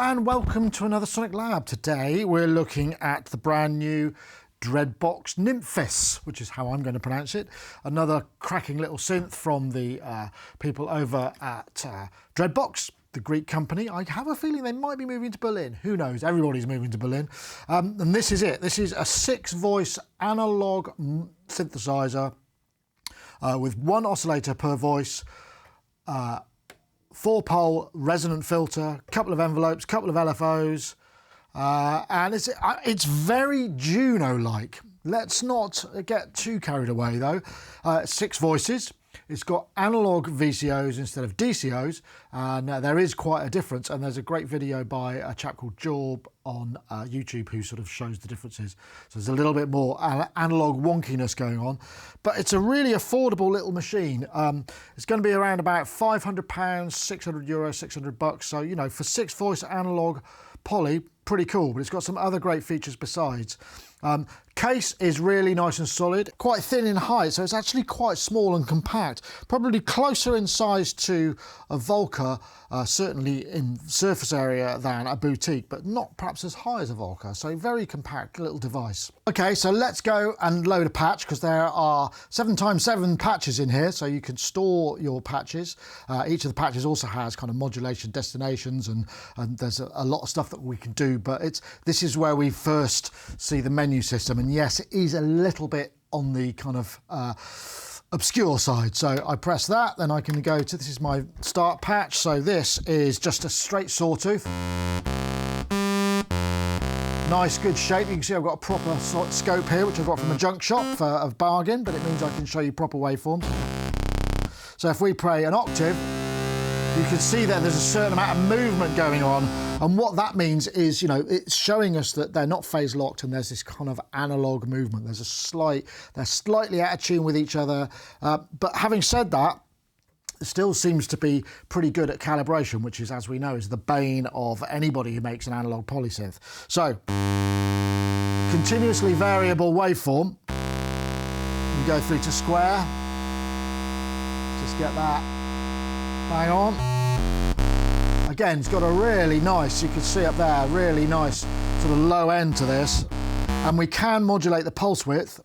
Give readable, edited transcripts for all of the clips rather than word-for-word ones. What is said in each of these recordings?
And welcome to another SonicLAB. Today we're looking at the brand new Dreadbox Nymphes, which is how I'm going to pronounce it. Another cracking little synth from the people over at Dreadbox, the Greek company. I have a feeling they might be moving to Berlin. Who knows? Everybody's moving to Berlin. And this is it. This is a 6-voice analog synthesizer with 1 oscillator per voice. 4-pole resonant filter, couple of envelopes, couple of LFOs, and it's very Juno-like. Let's not get too carried away though. 6 voices. It's got analog VCOs instead of DCOs, and there is quite a difference, and there's a great video by a chap called Jorb on YouTube who sort of shows the differences. So there's a little bit more analog wonkiness going on, but it's a really affordable little machine. It's going to be around about £500, €600, $600. So, you know, for 6-voice analog poly, pretty cool, but it's got some other great features besides. Case is really nice and solid, quite thin in height, so it's actually quite small and compact, probably closer in size to a Volca, certainly in surface area, than a Boutique, but not perhaps as high as a Volca, so very compact little device. Okay, so let's go and load a patch, because there are 7x7 patches in here, so you can store your patches. Each of the patches also has kind of modulation destinations, and there's a lot of stuff that we can do, but this is where we first see the menu system. And yes, it is a little bit on the kind of obscure side. So I press that, then I can go to, this is my start patch. So this is just a straight sawtooth. Nice, good shape. You can see I've got a proper scope here, which I've got from a junk shop for a bargain, but it means I can show you proper waveforms. So if we play an octave, you can see that there's a certain amount of movement going on, and what that means is, you know, it's showing us that they're not phase locked and there's this kind of analog movement. They're slightly out of tune with each other, but having said that, it still seems to be pretty good at calibration, which is, as we know, is the bane of anybody who makes an analog polysynth. So, continuously variable waveform. You go through to square. Just get that. Hang on. Again, it's got a really nice, you can see up there, really nice sort of low end to this. And we can modulate the pulse width,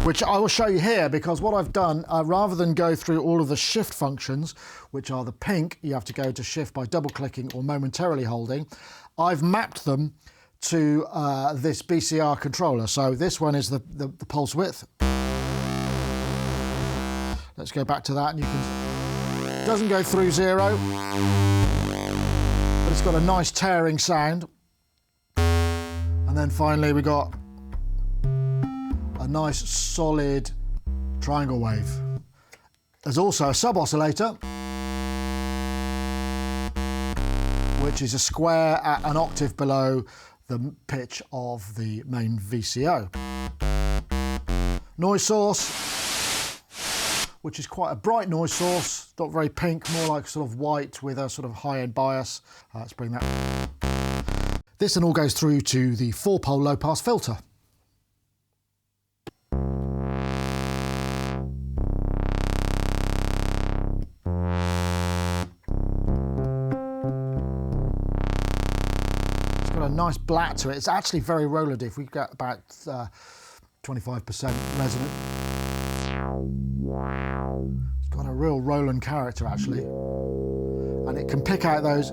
which I will show you here, because what I've done, rather than go through all of the shift functions, which are the pink, you have to go to shift by double clicking or momentarily holding, I've mapped them to this BCR controller. So this one is the pulse width. Let's go back to that, and you can, it doesn't go through 0, but it's got a nice tearing sound. And then finally we got a nice solid triangle wave. There's also a sub-oscillator, which is a square at an octave below the pitch of the main VCO. Noise source, which is quite a bright noise source, not very pink, more like sort of white with a sort of high-end bias. Let's bring that. This then all goes through to the 4-pole low-pass filter. It's got a nice black to it. It's actually very roller diff. We've got about 25% resonant. It's got a real Roland character actually, and it can pick out those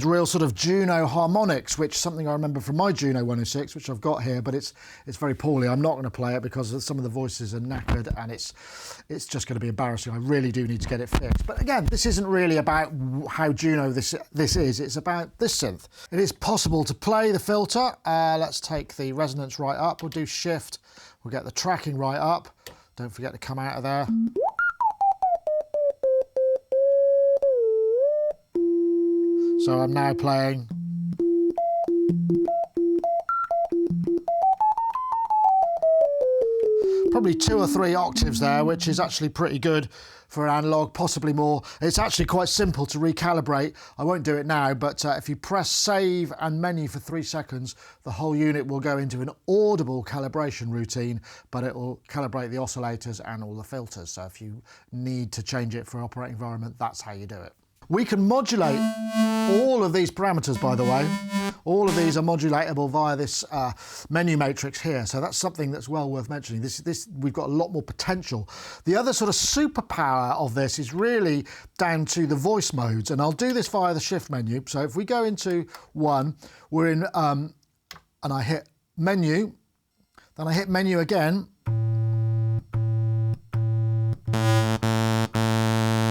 real sort of Juno harmonics, which is something I remember from my Juno 106, which I've got here, but it's very poorly. I'm not going to play it because some of the voices are knackered, and it's just going to be embarrassing. I really do need to get it fixed. But again, this isn't really about how Juno this is. It's about this synth. It is possible to play the filter. Let's take the resonance right up. We'll do shift. We'll get the tracking right up. Don't forget to come out of there. So I'm now playing. Probably 2 or 3 octaves there, which is actually pretty good for an analog, possibly more. It's actually quite simple to recalibrate. I won't do it now, but if you press save and menu for 3 seconds, the whole unit will go into an audible calibration routine, but it will calibrate the oscillators and all the filters. So if you need to change it for an operating environment, that's how you do it. We can modulate all of these parameters, by the way. All of these are modulatable via this menu matrix here, so that's something that's well worth mentioning. We've got a lot more potential. The other sort of superpower of this is really down to the voice modes, and I'll do this via the shift menu. So if we go into 1, we're in, and I hit menu, then I hit menu again.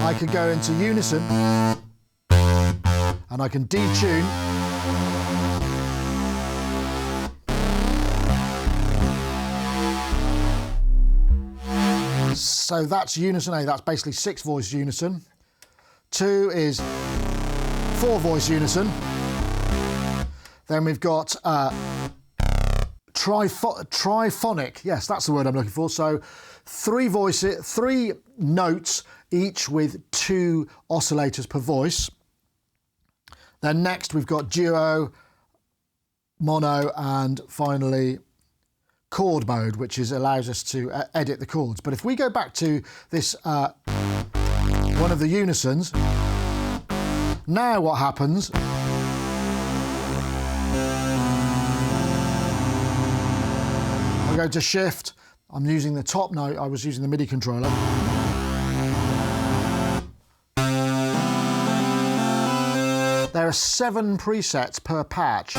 I can go into unison and I can detune. So that's unison A, that's basically 6 voice unison. 2 is 4 voice unison. Then we've got triphonic, yes, that's the word I'm looking for. So 3 notes, each with 2 oscillators per voice. Then next we've got duo, mono, and finally chord mode, which allows us to edit the chords. But if we go back to this one of the unisons, now what happens, I go to shift, I'm using the top note, I was using the MIDI controller. There are 7 presets per patch,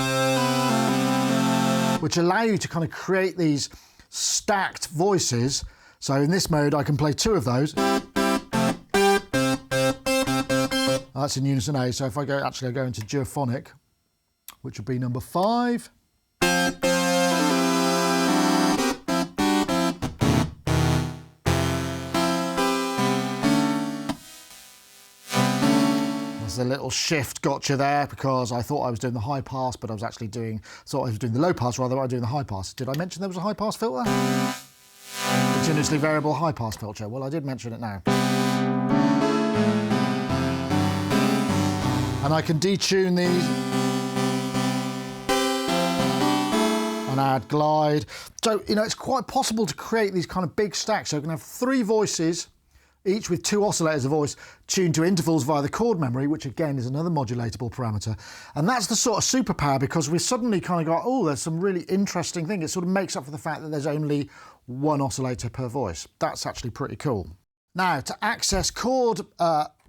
which allow you to kind of create these stacked voices. So in this mode, I can play 2 of those. That's in unison A. So if I go into duophonic, which would be number 5. A little shift gotcha there because I thought I was doing the high pass, but I was actually doing the low pass rather than I was doing the high pass. Did I mention there was a high pass filter? Continuously variable high pass filter. Well, I did mention it now. And I can detune these and add glide. So, you know, it's quite possible to create these kind of big stacks. So I can have 3 voices, each with 2 oscillators a voice, tuned to intervals via the chord memory, which again is another modulatable parameter. And that's the sort of superpower, because we suddenly kind of got, oh, there's some really interesting thing. It sort of makes up for the fact that there's only 1 oscillator per voice. That's actually pretty cool. Now, to access chord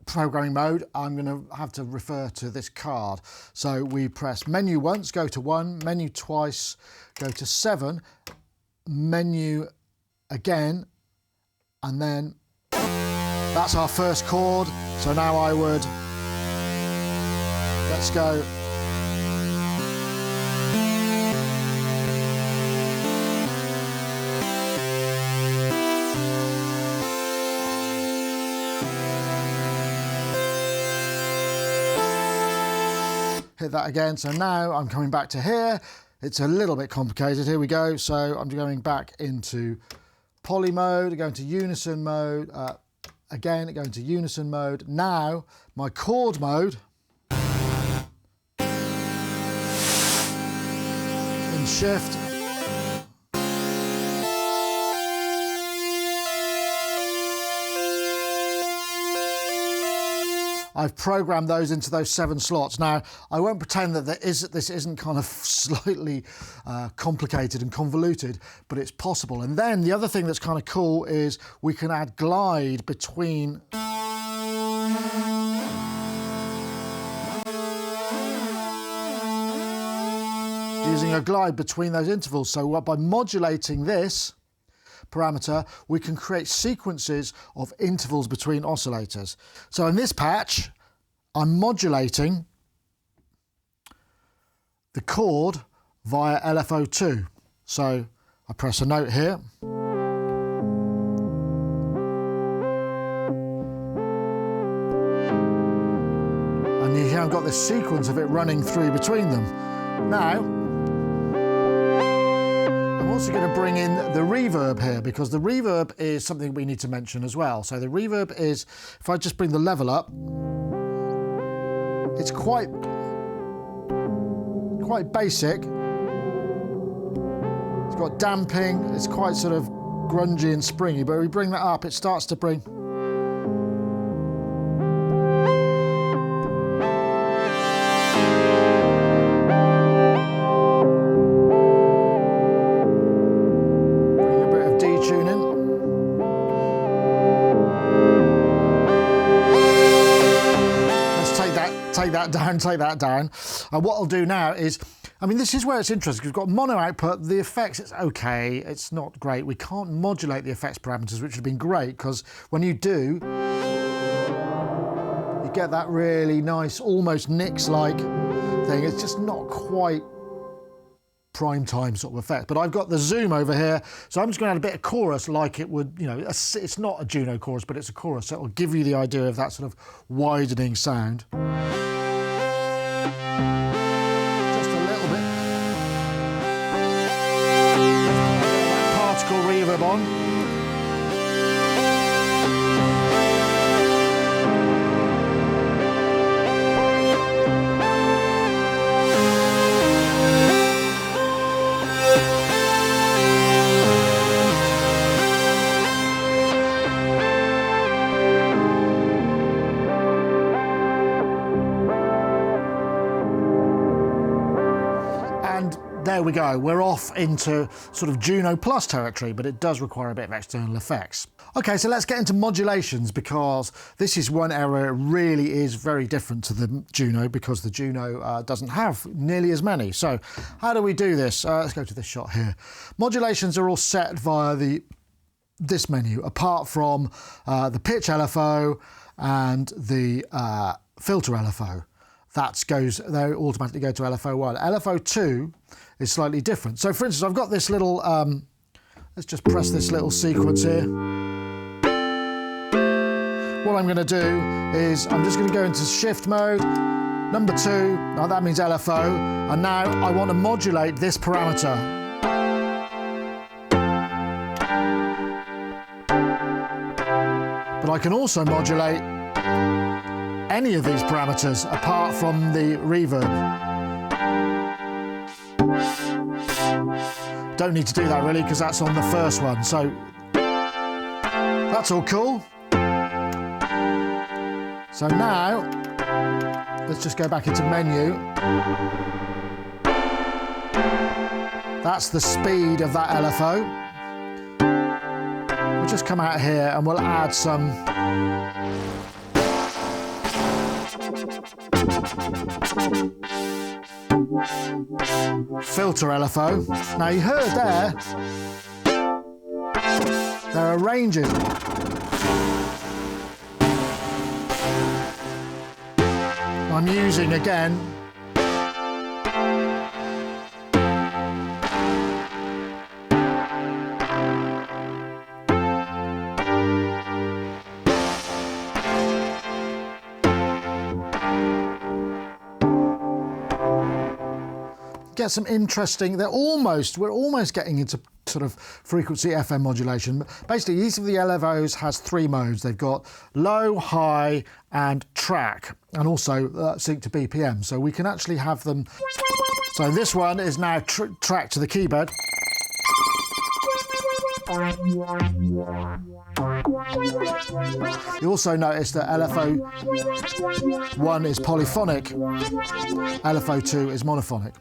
programming mode, I'm going to have to refer to this card. So we press menu once, go to 1, menu twice, go to 7, menu again, and then that's our first chord. So now I would, let's go. Hit that again. So now I'm coming back to here. It's a little bit complicated. Here we go. So I'm going back into poly mode, going to unison mode, again, going to unison mode. Now, my chord mode in shift. I've programmed those into those 7 slots. Now, I won't pretend that this isn't kind of slightly complicated and convoluted, but it's possible. And then the other thing that's kind of cool is we can add glide between using a glide between those intervals. So by modulating this parameter, we can create sequences of intervals between oscillators. So in this patch, I'm modulating the chord via LFO2. So I press a note here. And you have got this sequence of it running through between them. Now, I'm also going to bring in the reverb here, because the reverb is something we need to mention as well. So the reverb is, if I just bring the level up, it's quite basic. It's got damping, it's quite sort of grungy and springy, but we bring that up, it starts to bring... take that down. And what I'll do now is, I mean, this is where it's interesting. We've got mono output, the effects, it's okay, it's not great. We can't modulate the effects parameters, which would have been great, because when you do, you get that really nice, almost Nix-like thing. It's just not quite prime time sort of effect. But I've got the zoom over here, so I'm just going to add a bit of chorus like it would, you know, it's not a Juno chorus, but it's a chorus, so it'll give you the idea of that sort of widening sound. Just a little bit. That particle reverb on. There we go, we're off into sort of Juno Plus territory, but it does require a bit of external effects. Okay, so let's get into modulations, because this is one area that really is very different to the Juno, because the Juno doesn't have nearly as many. So how do we do this? Let's go to this shot here. Modulations are all set via this menu, apart from the pitch LFO and the filter LFO. They automatically go to LFO1. LFO2 is slightly different. So for instance, I've got this little, let's just press this little sequence here. What I'm going to do is I'm just going to go into shift mode, number 2, now that means LFO, and now I want to modulate this parameter. But I can also modulate any of these parameters apart from the reverb. Don't need to do that really, because that's on the first one, so that's all cool. So now let's just go back into menu. That's the speed of that LFO. We'll just come out here and we'll add some filter LFO. Now you heard there are ranges. I'm using again get some interesting, we're almost getting into sort of frequency FM modulation. Basically, each of the LFOs has 3 modes. They've got low, high, and track, and also sync to BPM. So we can actually have them. So this one is now tracked to the keyboard. You also notice that LFO1 is polyphonic, LFO2 is monophonic.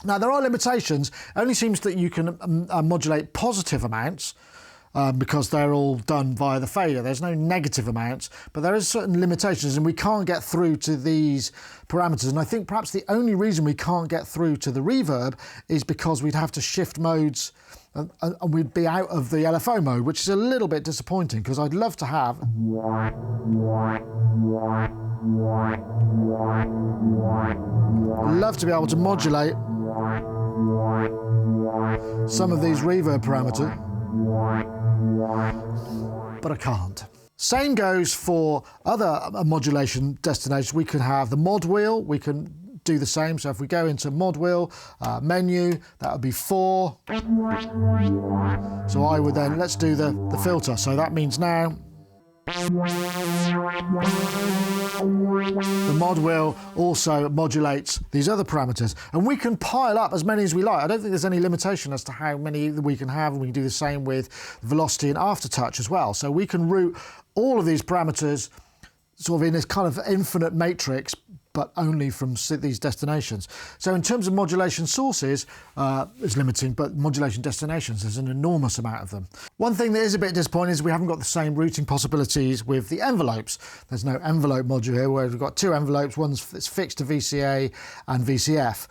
Now, there are limitations. It only seems that you can modulate positive amounts because they're all done via the fader. There's no negative amounts, but there is certain limitations, and we can't get through to these parameters. And I think perhaps the only reason we can't get through to the reverb is because we'd have to shift modes and we'd be out of the LFO mode, which is a little bit disappointing, because I'd love to have... Love to be able to modulate some of these reverb parameters, but I can't. Same goes for other modulation destinations. We can have the mod wheel, we can do the same. So if we go into mod wheel, menu, that would be 4. So I would then, let's do the filter. So that means now the mod wheel also modulates these other parameters, and we can pile up as many as we like. I don't think there's any limitation as to how many we can have, and we can do the same with velocity and aftertouch as well. So we can route all of these parameters sort of in this kind of infinite matrix, but only from these destinations. So in terms of modulation sources, it's limiting, but modulation destinations, there's an enormous amount of them. One thing that is a bit disappointing is we haven't got the same routing possibilities with the envelopes. There's no envelope module here, where we've got 2 envelopes, one's fixed to VCA and VCF.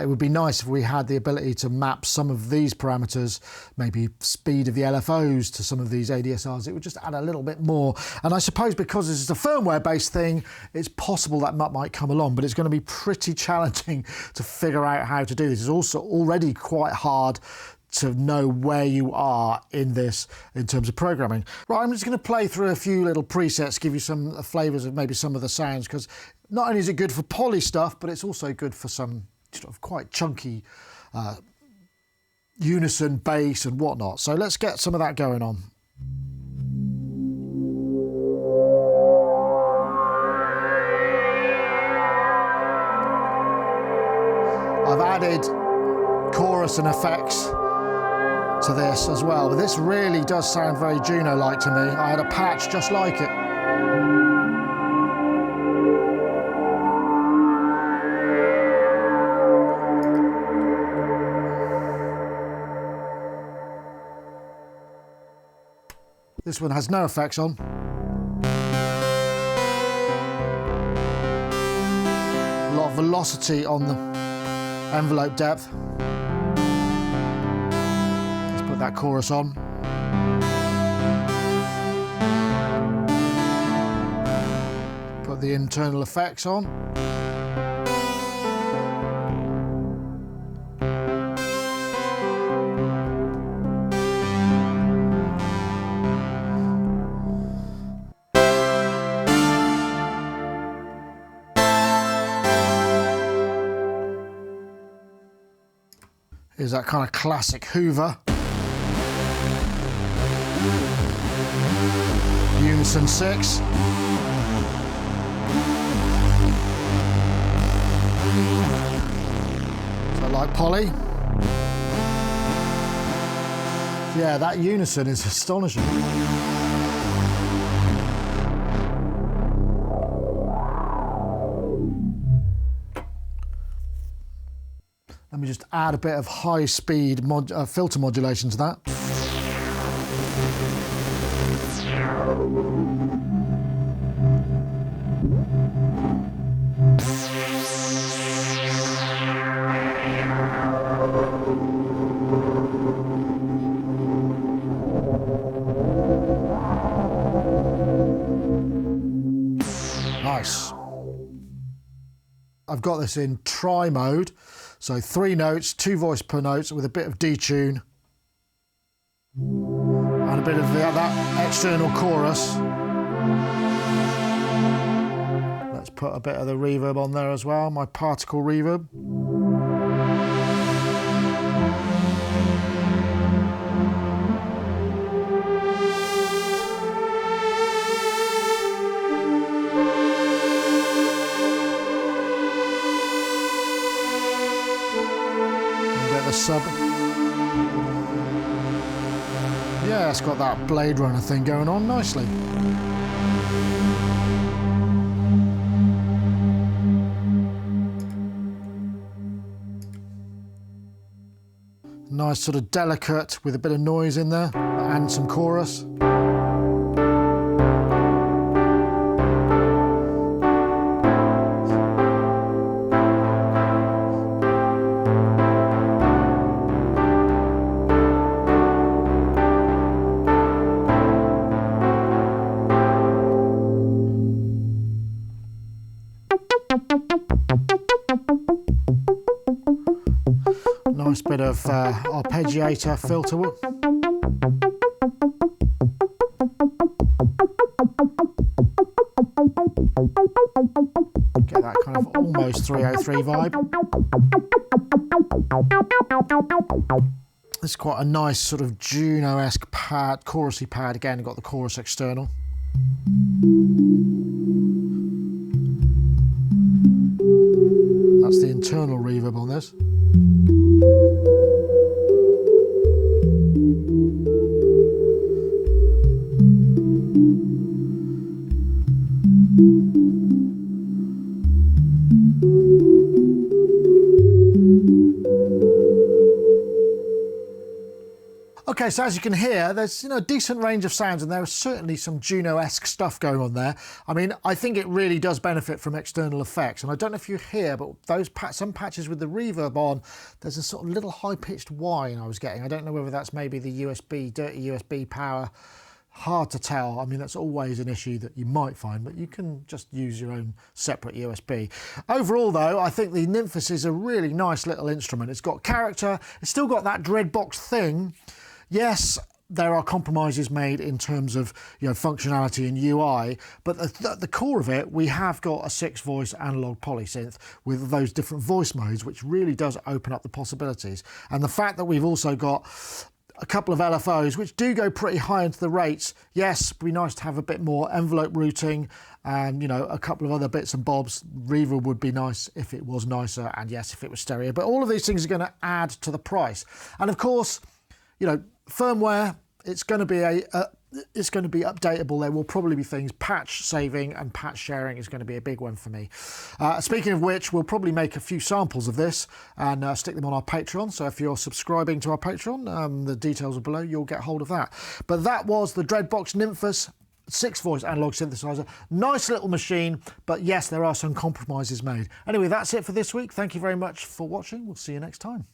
It would be nice if we had the ability to map some of these parameters, maybe speed of the LFOs to some of these ADSRs. It would just add a little bit more. And I suppose because this is a firmware-based thing, it's possible that might come along, but it's going to be pretty challenging to figure out how to do this. It's also already quite hard to know where you are in this in terms of programming. Right, I'm just going to play through a few little presets, give you some flavours of maybe some of the sounds, because not only is it good for poly stuff, but it's also good for some sort of quite chunky unison bass and whatnot. So let's get some of that going on. I've added chorus and effects to this as well, but this really does sound very Juno-like to me. I had a patch just like it. This one has no effects on. A lot of velocity on the envelope depth. Let's put that chorus on. Put the internal effects on. Is that kind of classic Hoover. Unison 6. So like poly. Yeah, that unison is astonishing. Let me just add a bit of high-speed filter modulation to that. Nice. I've got this in tri mode. So 3 notes, 2 voice per note with a bit of detune and a bit of that external chorus. Let's put a bit of the reverb on there as well, my particle reverb. Sub. Yeah, it's got that Blade Runner thing going on nicely. Nice sort of delicate with a bit of noise in there and some chorus. Nice bit of arpeggiator filter. of almost 303 vibe. It's quite a nice sort of Juno-esque pad, chorusy pad. Again, you've got the chorus external. That's the internal reverb on this. Okay, so as you can hear, there's a decent range of sounds, and there is certainly some Juno-esque stuff going on there. I mean, I think it really does benefit from external effects, and I don't know if you hear, but some patches with the reverb on, there's a sort of little high-pitched whine I was getting. I don't know whether that's maybe the dirty USB power. Hard to tell. I mean, that's always an issue that you might find, but you can just use your own separate USB. Overall, though, I think the Nymphes is a really nice little instrument. It's got character. It's still got that Dreadbox thing. Yes, there are compromises made in terms of functionality and UI, but at the core of it, we have got a 6-voice analog polysynth with those different voice modes, which really does open up the possibilities. And the fact that we've also got a couple of LFOs, which do go pretty high into the rates. Yes, it'd be nice to have a bit more envelope routing and, a couple of other bits and bobs. Reverb would be nice if it was nicer, and yes, if it was stereo. But all of these things are going to add to the price. And of course, firmware, it's going to be updatable. There will probably be things. Patch saving and patch sharing is going to be a big one for me. Speaking of which, we'll probably make a few samples of this and stick them on our Patreon. So if you're subscribing to our Patreon, the details are below, you'll get hold of that. But that was the Dreadbox Nymphes 6-voice analog synthesizer. Nice little machine, but yes, there are some compromises made. Anyway, that's it for this week. Thank you very much for watching. We'll see you next time.